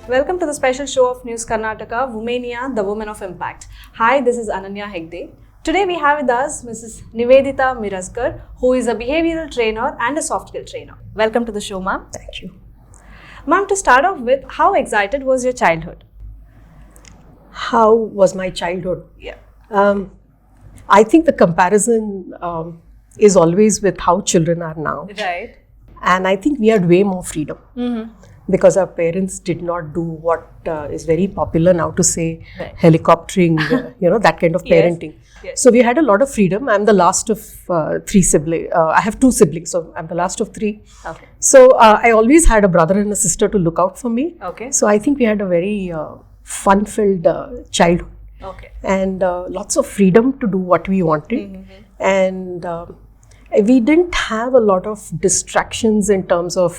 Welcome to the special show of News Karnataka, Womenia, the Women of Impact. Hi, this is Ananya Hegde. Today we have with us Mrs. Nivedita Mirajkar, who is a behavioral trainer and a soft skill trainer. Welcome to the show, ma'am. Thank you. Ma'am, to start off with, how excited was your childhood? How was my childhood? Yeah. I think the comparison is always with how children are now. Right. And I think we had way more freedom. Because our parents did not do what is very popular now to say, helicoptering, that kind of parenting. Yes. So we had a lot of freedom. I'm the last of three siblings. I have two siblings, so I'm the last of three. Okay. So I always had a brother and a sister to look out for me. Okay. So I think we had a very fun-filled childhood. Okay. And lots of freedom to do what we wanted. And we didn't have a lot of distractions in terms of,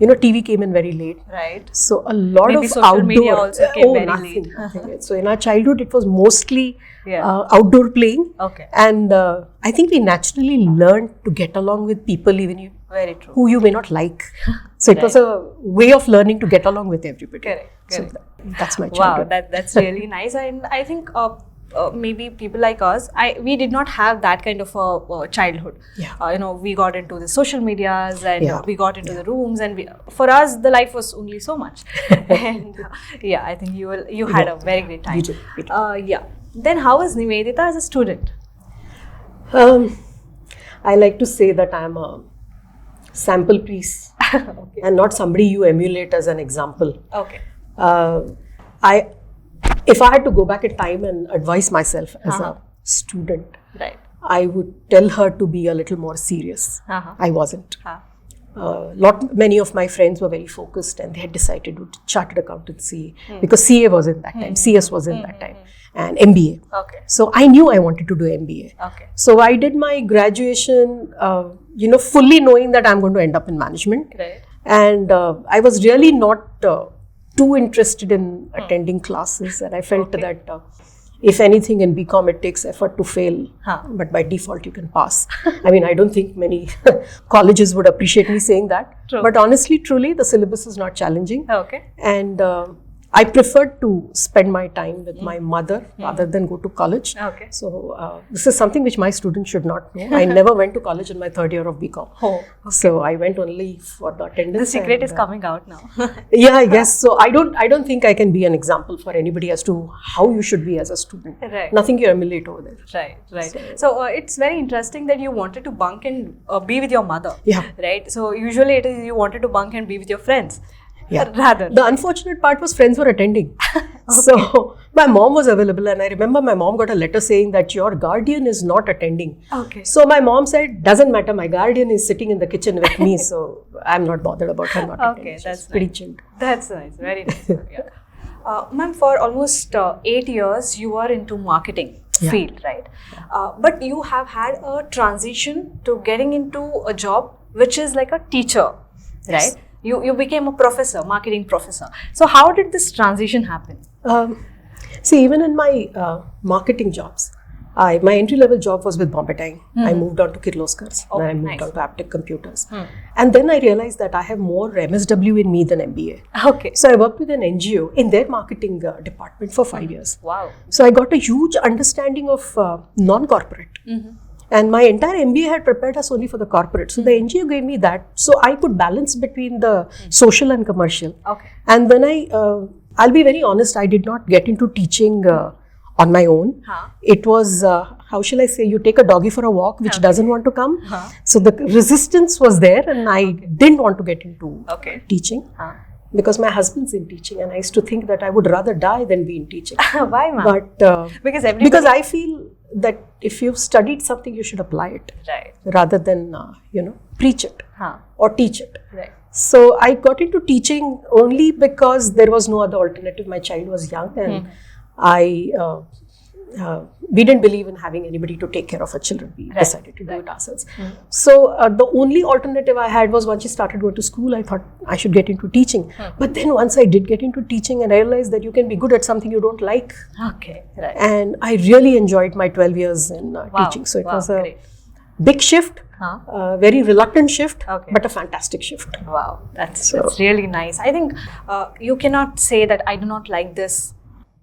TV came in very late. Right. So a lot Maybe of social outdoor, media also came very nothing, late. nothing. So in our childhood, it was mostly Yeah. outdoor playing. Okay. And I think we naturally learned to get along with people even Very true. who you may not like. So it was a way of learning to get along with everybody. Correct. So that's my Wow, childhood. that's really nice. And I think maybe people like us, we did not have that kind of a childhood. Yeah. We got into the social medias and Yeah. we got into the rooms, and for us the life was only so much. And I think you had a very great time. We did. Then how was Nivedita as a student? I like to say that I'm a sample piece and not somebody you emulate as an example. Okay. If I had to go back in time and advise myself as a student, Right. I would tell her to be a little more serious. I wasn't. Many of my friends were very focused and they had decided to do chartered accountancy because CA was in that time, CS was in that time, and MBA. Okay. So I knew I wanted to do MBA. Okay. So I did my graduation, fully knowing that I'm going to end up in management. Right. And I was really not too interested in attending classes, and I felt that if anything in BCom it takes effort to fail, but by default you can pass. I mean, I don't think many colleges would appreciate me saying that. True. But honestly, truly, the syllabus is not challenging. Okay. And I preferred to spend my time with my mother rather than go to college. Okay. So this is something which my students should not know. I never went to college in my third year of BCom. Oh, So I went only for the attendance. the secret is coming out now. Yeah, I guess so. I don't think I can be an example for anybody as to how you should be as a student. Right. Nothing you emulate over there. Right. So it's very interesting that you wanted to bunk and be with your mother. Yeah. Right. So usually it is you wanted to bunk and be with your friends. Yeah. Rather. The unfortunate part was friends were attending. So my mom was available, and I remember my mom got a letter saying that your guardian is not attending. Okay. So my mom said, doesn't matter, my guardian is sitting in the kitchen with me, so I'm not bothered about her not attending. Okay, She's that's pretty nice. chilled. That's nice. Very nice. Ma'am, for almost 8 years, you were into marketing field, right? But you have had a transition to getting into a job which is like a teacher, right? You became a professor, marketing professor. So how did this transition happen? See, even in my marketing jobs, my entry-level job was with Bombay Dyeing. I moved on to Kirloskar's, then I moved on to Aptech Computers. And then I realized that I have more MSW in me than MBA. Okay. So I worked with an NGO in their marketing department for 5 years. Wow. So I got a huge understanding of non-corporate. And my entire MBA had prepared us only for the corporate. So the NGO gave me that. So I could balance between the social and commercial. Okay. And then I'll be very honest, I did not get into teaching on my own. It was, how shall I say, you take a doggy for a walk which doesn't want to come. So the resistance was there, and I didn't want to get into teaching. Because my husband's in teaching, and I used to think that I would rather die than be in teaching. Why, ma'am? But Because I feel that if you've studied something, you should apply it. Right. Rather than, preach it or teach it. Right. So I got into teaching only because there was no other alternative. My child was young, and we didn't believe in having anybody to take care of our children. We decided to do it ourselves. So the only alternative I had was once she started going to school, I thought I should get into teaching. But then once I did get into teaching, and I realized that you can be good at something you don't like. Okay. Right. And I really enjoyed my 12 years in teaching. So it was a big shift, Very reluctant shift, Okay. but a fantastic shift. Wow, that's really nice. I think you cannot say that I do not like this.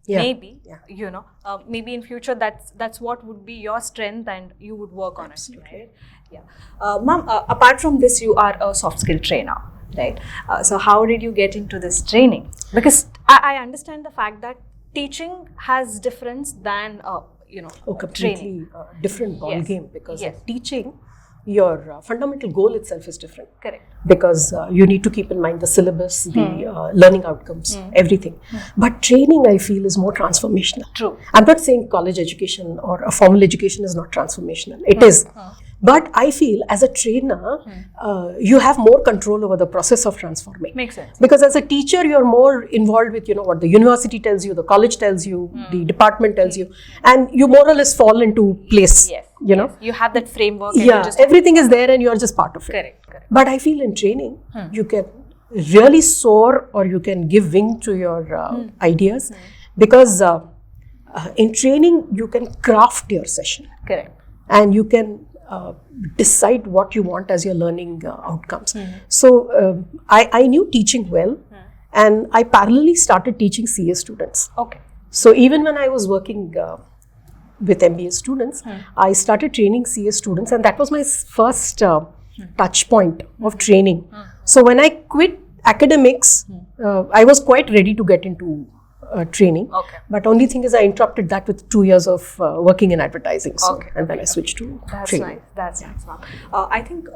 Yeah. Maybe, Yeah. you know, maybe in future that's what would be your strength and you would work on it, right? Yeah. Ma'am, apart from this, you are a soft skill trainer, right? So how did you get into this training? Because I understand the fact that teaching has difference than, you know, Completely training. different ball Yes. game, because Yes. of teaching, your fundamental goal itself is different. Correct. Because you need to keep in mind the syllabus, the learning outcomes, everything. But training, I feel, is more transformational. True. I'm not saying college education or a formal education is not transformational. It is. But I feel as a trainer, you have more control over the process of transforming. Makes sense. Because as a teacher, you're more involved with, what the university tells you, the college tells you, the department tells you, and you more or less fall into place. Yes. Yes. You have that framework. And you Yeah, just everything is there and you're just part of it. correct. But I feel in training, you can really soar, or you can give wing to your ideas, because in training, you can craft your session Correct. and you can decide what you want as your learning outcomes. So I knew teaching well, and I parallelly started teaching CA students. Okay. So even when I was working with MBA students, I started training CA students, and that was my first touch point of training. So when I quit academics, I was quite ready to get into training. Okay. But only thing is I interrupted that with 2 years of working in advertising. So, Okay. and then I switched to That's training. nice. That's nice, ma'am. I think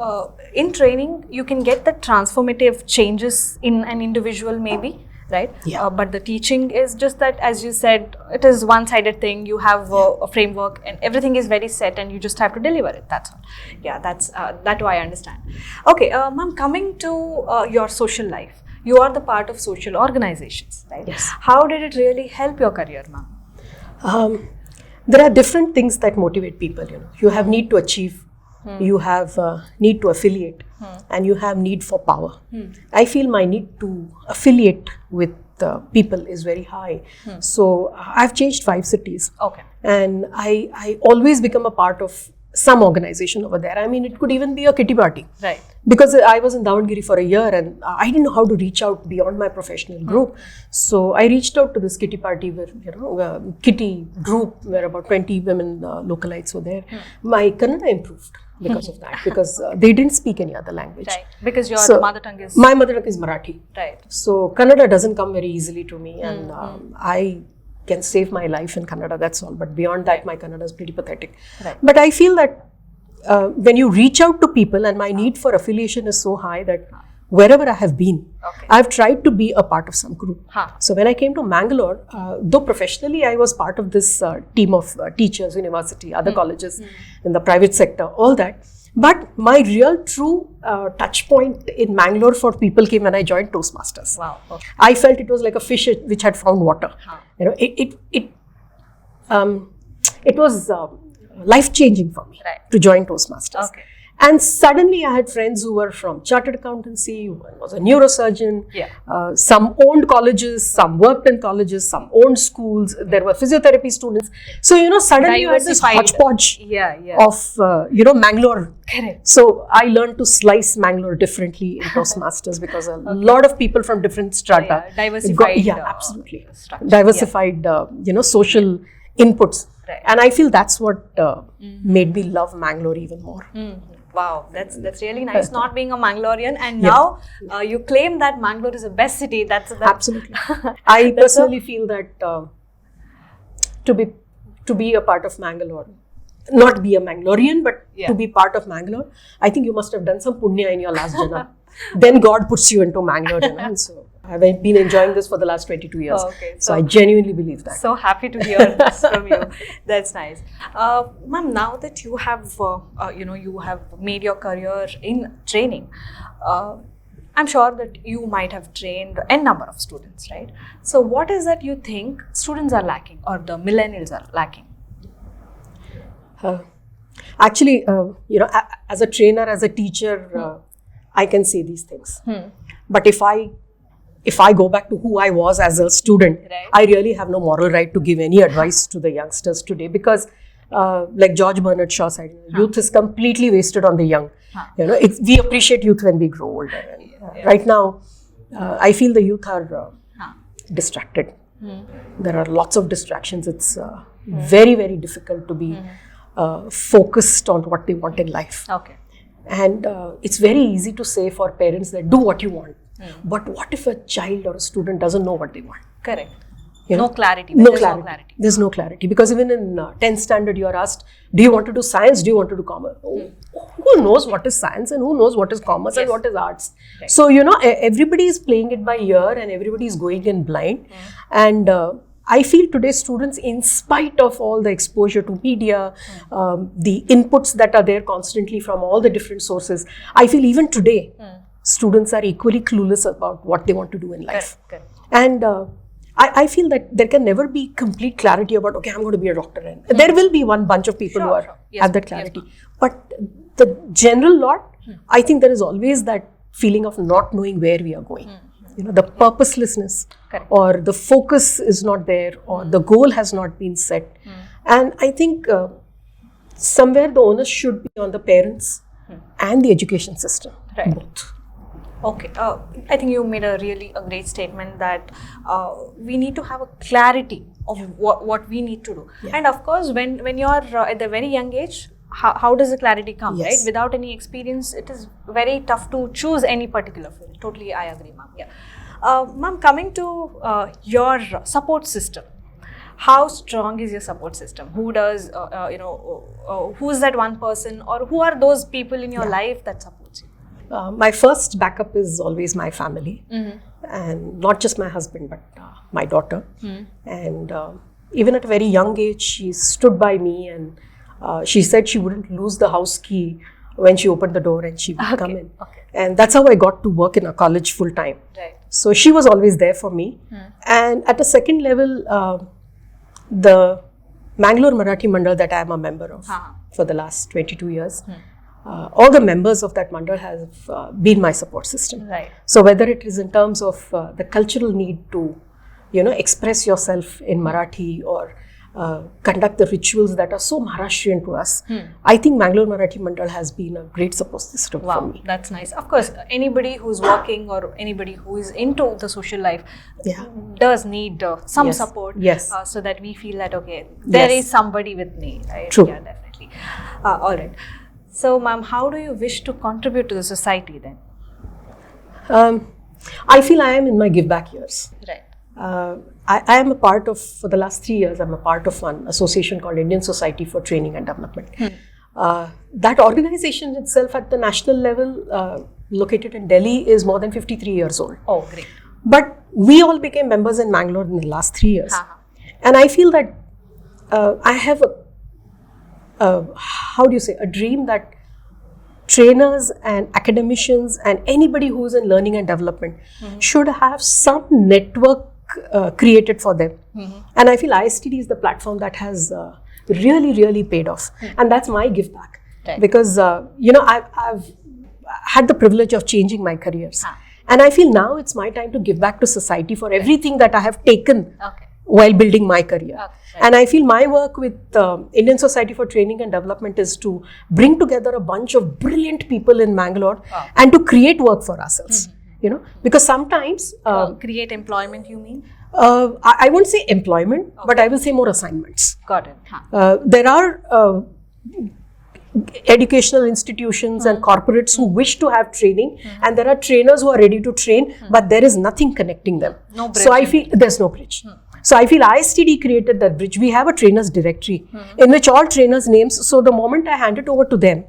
in training, you can get the transformative changes in an individual, maybe, right? Yeah. But the teaching is just that, as you said, it is one-sided thing. You have a framework, and everything is very set, and you just have to deliver it. That's all. Yeah, that's that I understand. Okay, ma'am, coming to your social life, you are the part of social organizations, right? Yes. How did it really help your career, ma'am? There are different things that motivate people. You have need to achieve, you have need to affiliate, and you have need for power. I feel my need to affiliate with people is very high. So I've changed 5 cities. Okay. And I always become a part of some organization over there. I mean, it could even be a kitty party. Right. Because I was in Davangere for a year, and I didn't know how to reach out beyond my professional group. So I reached out to this kitty party where, kitty group where about 20 women localites were there. My Kannada improved because of that, because they didn't speak any other language. Right. Because your mother tongue is... My mother tongue is Marathi. Right. So Kannada doesn't come very easily to me, and I can save my life in Kannada, that's all. But beyond that, my Kannada is pretty pathetic. Right. But I feel that when you reach out to people, and my need for affiliation is so high that wherever I have been, I've tried to be a part of some group. So when I came to Mangalore, though professionally I was part of this team of teachers, university, other colleges in the private sector, all that. But my real true touch point in Mangalore for people came when I joined Toastmasters. Wow. Okay. I felt it was like a fish which had found water. It was life-changing for me to join Toastmasters. Okay. And suddenly I had friends who were from chartered accountancy, one was a neurosurgeon, some owned colleges, some worked in colleges, some owned schools, there were physiotherapy students. So, suddenly you had this hodgepodge of, Mangalore. Correct. So I learned to slice Mangalore differently in Toastmasters, because a lot of people from different strata. Diversified. Absolutely. Diversified, social inputs. Right. And I feel that's what made me love Mangalore even more. Wow, that's really nice. Not being a Mangalorean, and now you claim that Mangalore is the best city. That's absolutely. I personally feel that to be a part of Mangalore, not be a Mangalorean, but to be part of Mangalore, I think you must have done some punya in your last janam. Then God puts you into Mangalore, and so I've been enjoying this for the last 22 years. Okay, so I genuinely believe that. So happy to hear this from you. That's nice. Ma'am, now that you have, you have made your career in training, I'm sure that you might have trained n number of students, right? So what is that you think students are lacking, or the millennials are lacking? Actually, as a trainer, as a teacher, I can say these things. But if I go back to who I was as a student, I really have no moral right to give any advice to the youngsters today, because like George Bernard Shaw said, youth is completely wasted on the young. You know, we appreciate youth when we grow older. And, right now, I feel the youth are distracted. There are lots of distractions. It's very, very difficult to be focused on what they want in life. Okay. And it's very easy to say for parents that do what you want. But what if a child or a student doesn't know what they want? Correct. You know? No clarity. No clarity. There's no clarity. Because even in 10th standard, you are asked, do you want to do science? Do you want to do commerce? Who knows what is science and who knows what is commerce and what is arts? Right. So, you know, everybody is playing it by ear and everybody is going in blind. And I feel today's students, in spite of all the exposure to media, the inputs that are there constantly from all the different sources, I feel even today, students are equally clueless about what they want to do in life. Correct. And I feel that there can never be complete clarity about, okay, I'm going to be a doctor. And there will be one bunch of people who are have that clarity. But the general lot, I think there is always that feeling of not knowing where we are going. You know, the purposelessness or the focus is not there or the goal has not been set. And I think somewhere the onus should be on the parents and the education system, both. Okay, I think you made a great statement that we need to have a clarity of what we need to do. And of course, when you're at the very young age, how does the clarity come, right? Without any experience, it is very tough to choose any particular field. Totally, I agree, ma'am. Yeah. Ma'am, coming to your support system, how strong is your support system? Who does, who's that one person or who are those people in your life that supports you? My first backup is always my family, and not just my husband, but my daughter. And even at a very young age, she stood by me and she said she wouldn't lose the house key when she opened the door and she would come in. And that's how I got to work in a college full time. So she was always there for me. And at a second level, the Mangalore Marathi Mandal that I am a member of for the last 22 years, all the members of that mandal have been my support system. So whether it is in terms of the cultural need to, express yourself in Marathi or conduct the rituals that are so Maharashtrian to us, I think Mangalore Marathi Mandal has been a great support system for me. That's nice. Of course, anybody who's working or anybody who is into the social life does need some support so that we feel that, okay, there is somebody with me. Right? True. Yeah, definitely. All right. So, ma'am, how do you wish to contribute to the society then? I feel I am in my give back years. Right. I am a part of, for the last 3 years, I'm a part of one association called Indian Society for Training and Development. That organization itself at the national level, located in Delhi, is more than 53 years old. Oh, great. But we all became members in Mangalore in the last 3 years. And I feel that I have a dream that trainers and academicians and anybody who is in learning and development should have some network created for them. And I feel ISTD is the platform that has really paid off. And that's my give back. Because, I've had the privilege of changing my careers. And I feel now it's my time to give back to society for everything that I have taken while building my career. And I feel my work with Indian Society for Training and Development is to bring together a bunch of brilliant people in Mangalore and to create work for ourselves. Because sometimes... create employment, you mean? I won't say employment, but I will say more assignments. Got it. There are educational institutions and corporates who wish to have training, and there are trainers who are ready to train, but there is nothing connecting them. No bridge. So I feel there's no bridge. So I feel ISTD created that bridge. We have a trainers directory in which all trainers' names, so the moment I hand it over to them,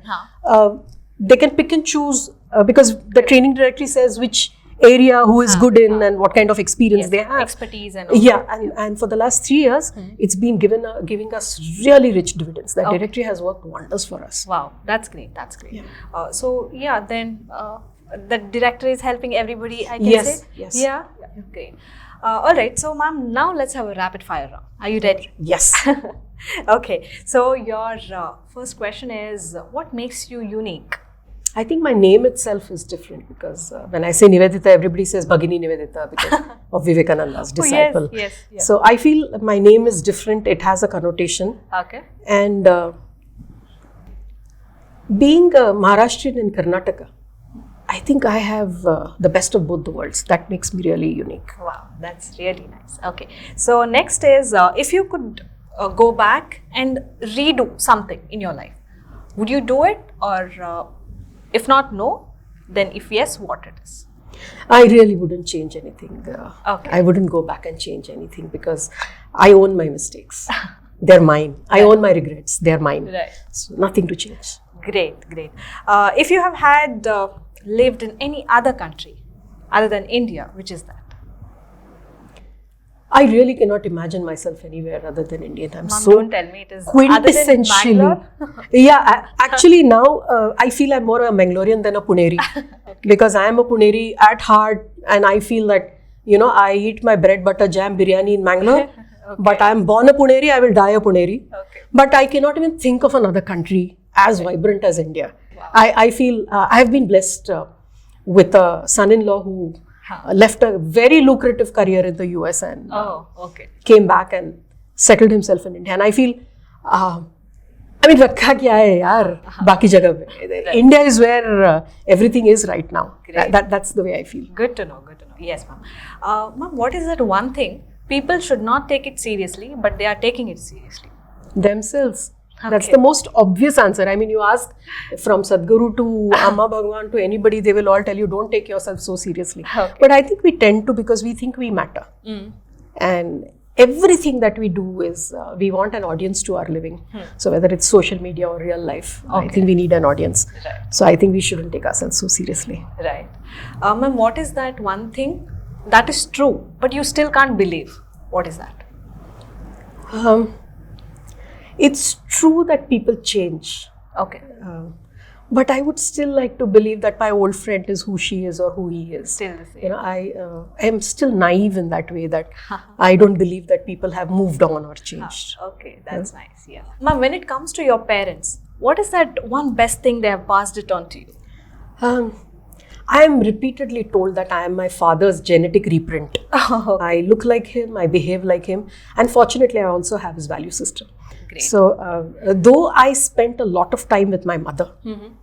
they can pick and choose because the training directory says which area who is good in and what kind of experience they have. Expertise and all. And for the last 3 years, it's been giving us really rich dividends. That directory has worked wonders for us. Wow, that's great. That's great. Then the directory is helping everybody, I can say? Yes. Yeah, great. All right, so ma'am, now let's have a rapid fire round. Are you ready? Yes. Okay, so your first question is, what makes you unique? I think my name itself is different because when I say Nivedita, everybody says Bhagini Nivedita because of Vivekananda's disciple. Yes. So I feel my name is different. It has a connotation. Okay. And being a Maharashtrian in Karnataka, I think I have the best of both the worlds. That makes me really unique. Wow, that's really nice. Okay. So next is, if you could go back and redo something in your life, would you do it? Or if not, no, then if yes, what it is? I really wouldn't change anything. Okay. I wouldn't go back and change anything because I own my mistakes. They're mine. I own my regrets. They're mine. Right. So nothing to change. Great. If you have had lived in any other country other than India, which is that? I really cannot imagine myself anywhere other than India. I'm Mom, so don't tell me it is quintessentially. Other than Yeah, actually now I feel I'm more a Mangalorean than a Puneri because I am a Puneri at heart, and I feel that I eat my bread butter jam biryani in Mangalore. But I am born a Puneri. I will die a Puneri. Okay. But I cannot even think of another country as vibrant as India. Wow. I feel I have been blessed with a son-in-law who left a very lucrative career in the US and came back and settled himself in India. And I feel, rakha kya hai yaar, baki jagah pe. India is where everything is right now. That's the way I feel. Good to know. Yes, ma'am. Ma'am, what is that one thing people should not take it seriously, but they are taking it seriously? Themselves. That's the most obvious answer. I mean, you ask from Sadhguru to Amma Bhagwan to anybody, they will all tell you, don't take yourself so seriously. Okay. But I think we tend to because we think we matter. And everything that we do is, we want an audience to our living. So whether it's social media or real life, I think we need an audience. Right. So I think we shouldn't take ourselves so seriously. Right. Ma'am, what is that one thing that is true, but you still can't believe? What is that? It's true that people change. Okay. But I would still like to believe that my old friend is who she is or who he is. Still the same. I am still naive in that way that I don't believe that people have moved on or changed. Okay, that's nice. Yeah. Ma'am, when it comes to your parents, what is that one best thing they have passed it on to you? I am repeatedly told that I am my father's genetic reprint. I look like him, I behave like him, and fortunately I also have his value system. Great. So, though I spent a lot of time with my mother,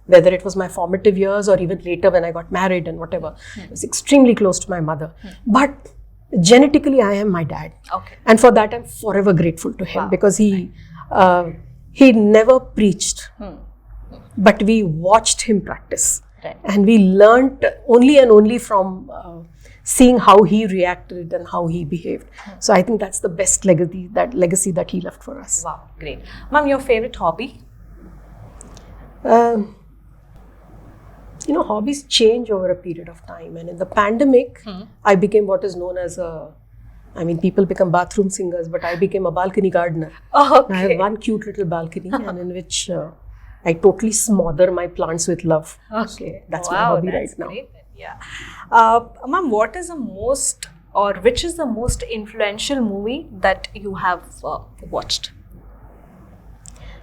whether it was my formative years or even later when I got married and whatever, I was extremely close to my mother. But genetically, I am my dad. Okay. And for that, I'm forever grateful to him because he never preached, but we watched him practice. Right. And we learnt only and only from seeing how he reacted and how he behaved. So I think that's the best legacy that he left for us. Wow, great. Ma'am, your favorite hobby? Hobbies change over a period of time. And in the pandemic, I became what is known as people become bathroom singers, but I became a balcony gardener. Okay. I have one cute little balcony and in which I totally smother my plants with love. Okay. So that's my hobby right now. Great. Yeah. Ma'am, which is the most influential movie that you have watched?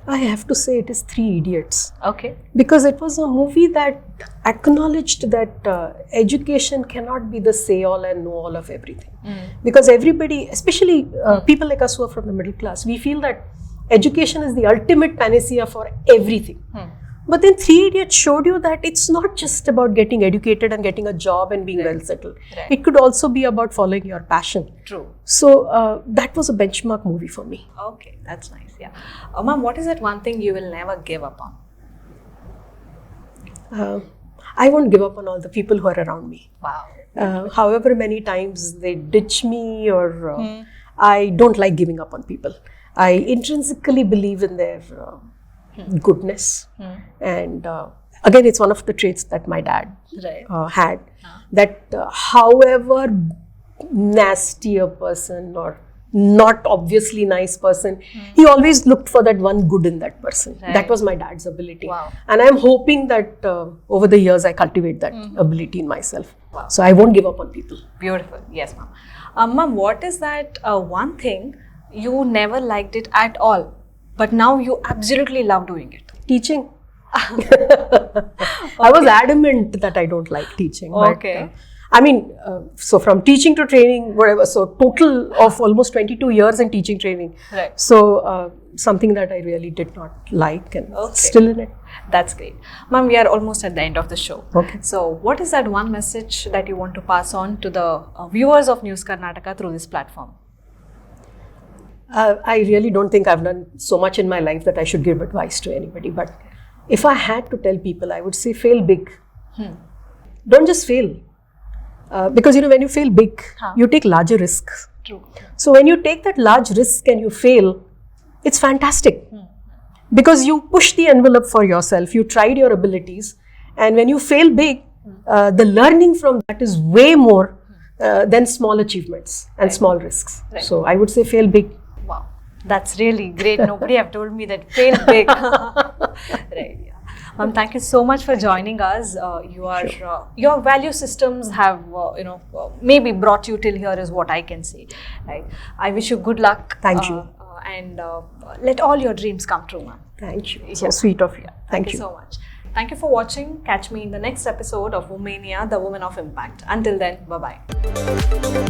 I have to say it is 3 Idiots. Okay. Because it was a movie that acknowledged that education cannot be the say-all and know-all of everything. Because everybody, especially people like us who are from the middle class, we feel that education is the ultimate panacea for everything. But then 3 Idiots showed you that it's not just about getting educated and getting a job and being well settled. Right. It could also be about following your passion. True. So that was a benchmark movie for me. Okay, that's nice. Yeah. Ma'am, what is that one thing you will never give up on? I won't give up on all the people who are around me. Wow. However many times they ditch me or I don't like giving up on people. I intrinsically believe in their goodness. And again, it's one of the traits that my dad had. That however nasty a person or not obviously nice person, he always looked for that one good in that person. Right. That was my dad's ability. Wow. And I'm hoping that over the years I cultivate that ability in myself. Wow. So I won't give up on people. Beautiful. Yes, ma'am. Ma'am, what is that one thing you never liked it at all, but now you absolutely love doing it? Teaching. I was adamant that I don't like teaching. Okay. But, I mean, so from teaching to training, whatever, so total of almost 22 years in teaching training. Right. So something that I really did not like and still in it. That's great. Ma'am, we are almost at the end of the show. Okay. So what is that one message that you want to pass on to the viewers of News Karnataka through this platform? I really don't think I've done so much in my life that I should give advice to anybody. But if I had to tell people, I would say fail big. Don't just fail. Because when you fail big, you take larger risks. True. So when you take that large risk and you fail, it's fantastic. Because you push the envelope for yourself, you tried your abilities, and when you fail big, the learning from that is way more than small achievements and small risks. Right. So I would say fail big. Wow, that's really great. Nobody have told me that fail big. Right. Yeah. Ma'am, thank you so much for joining us. Your value systems have maybe brought you till here is what I can say. Right. I wish you good luck. Thank you. And let all your dreams come true, ma'am. Thank you. So sweet of you. Thank you so much. Thank you for watching. Catch me in the next episode of Womenia, the Woman of Impact. Until then, bye-bye.